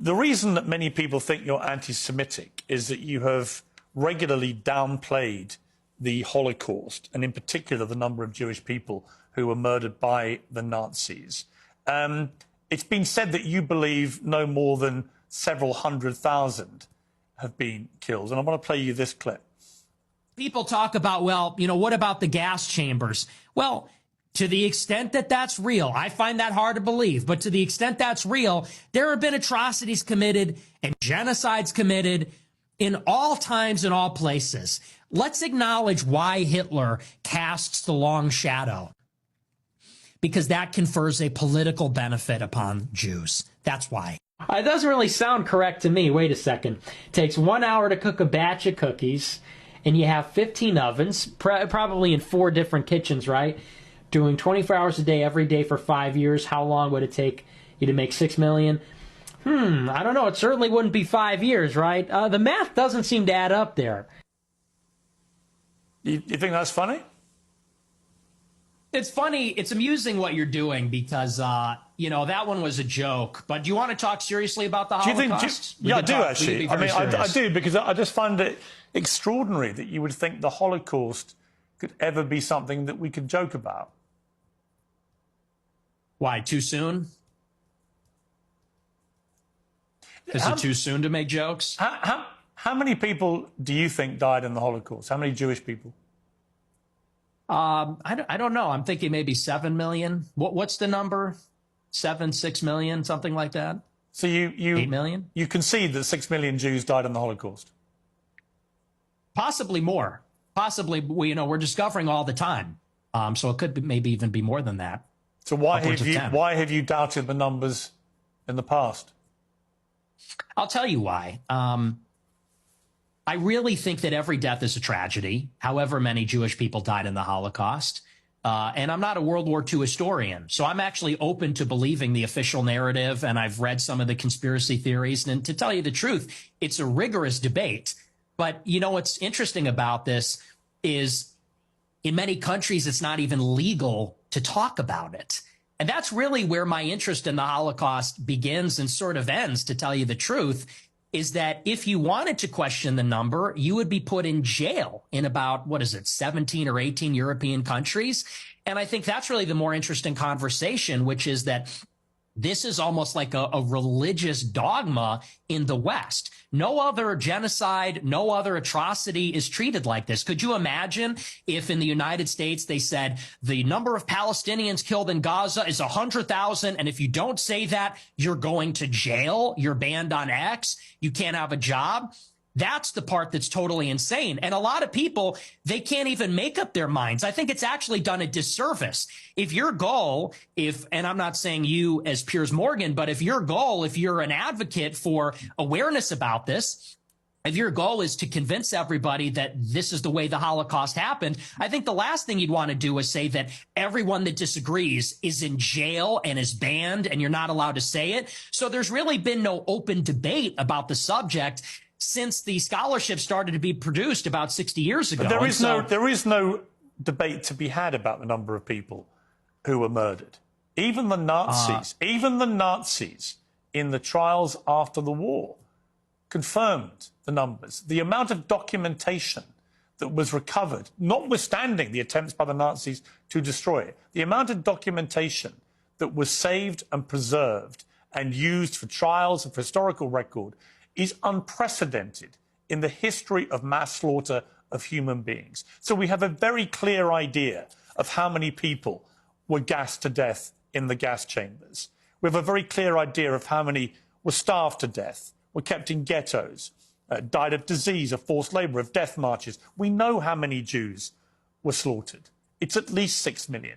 The reason that many people think you're anti-Semitic is that you have regularly downplayed the Holocaust, and in particular the number of Jewish people who were murdered by the Nazis. It's been said that you believe no more than several 100,000 have been killed. And I want to play you this clip. People talk about, well, what about the gas chambers? Well, to the extent that that's real, I find that hard to believe, but to the extent that's real, there have been atrocities committed and genocides committed in all times and all places. Let's acknowledge why Hitler casts the long shadow. Because that confers a political benefit upon Jews. That's why. It doesn't really sound correct to me. Wait a second. It takes 1 hour to cook a batch of cookies, and you have 15 ovens, probably in 4 different kitchens, right? Doing 24 hours a day, every day for 5 years. How long would it take you to make 6 million? I don't know. It certainly wouldn't be 5 years, right? The math doesn't seem to add up there. You think that's funny? It's funny. It's amusing what you're doing because, that one was a joke. But do you want to talk seriously about the Holocaust? Yeah, I do, actually. I mean, I do, because I just find it extraordinary that you would think the Holocaust could ever be something that we could joke about. Why, too soon? Is it too soon to make jokes? How many people do you think died in the Holocaust? How many Jewish people? I don't know. I'm thinking maybe 7 million. What's the number? 6 million, something like that. So you 8 million? You concede that 6 million Jews died in the Holocaust? Possibly more. Possibly, we're discovering all the time. So it could maybe even be more than that. So why have you doubted the numbers in the past? I'll tell you why. I really think that every death is a tragedy, however many Jewish people died in the Holocaust. And I'm not a World War II historian, so I'm actually open to believing the official narrative, and I've read some of the conspiracy theories. And to tell you the truth, it's a rigorous debate. But, what's interesting about this is in many countries, it's not even legal to talk about it. And that's really where my interest in the Holocaust begins and sort of ends, to tell you the truth, is that if you wanted to question the number, you would be put in jail in about, 17 or 18 European countries. And I think that's really the more interesting conversation, which is that this is almost like a religious dogma in the West. No other genocide, no other atrocity is treated like this. Could you imagine if in the United States they said the number of Palestinians killed in Gaza is 100,000, and if you don't say that, you're going to jail, you're banned on X, you can't have a job? That's the part that's totally insane. And a lot of people, they can't even make up their minds. I think it's actually done a disservice. If your goal, and I'm not saying you as Piers Morgan, but if your goal, if you're an advocate for awareness about this, if your goal is to convince everybody that this is the way the Holocaust happened, I think the last thing you'd want to do is say that everyone that disagrees is in jail and is banned and you're not allowed to say it. So there's really been no open debate about the subject since the scholarship started to be produced about 60 years ago. But there is no debate to be had about the number of people who were murdered. Even the Nazis in the trials after the war confirmed the numbers. The amount of documentation that was recovered, notwithstanding the attempts by the Nazis to destroy it, the amount of documentation that was saved and preserved and used for trials and for historical record is unprecedented in the history of mass slaughter of human beings. So we have a very clear idea of how many people were gassed to death in the gas chambers. We have a very clear idea of how many were starved to death, were kept in ghettos, died of disease, of forced labour, of death marches. We know how many Jews were slaughtered. It's at least 6 million.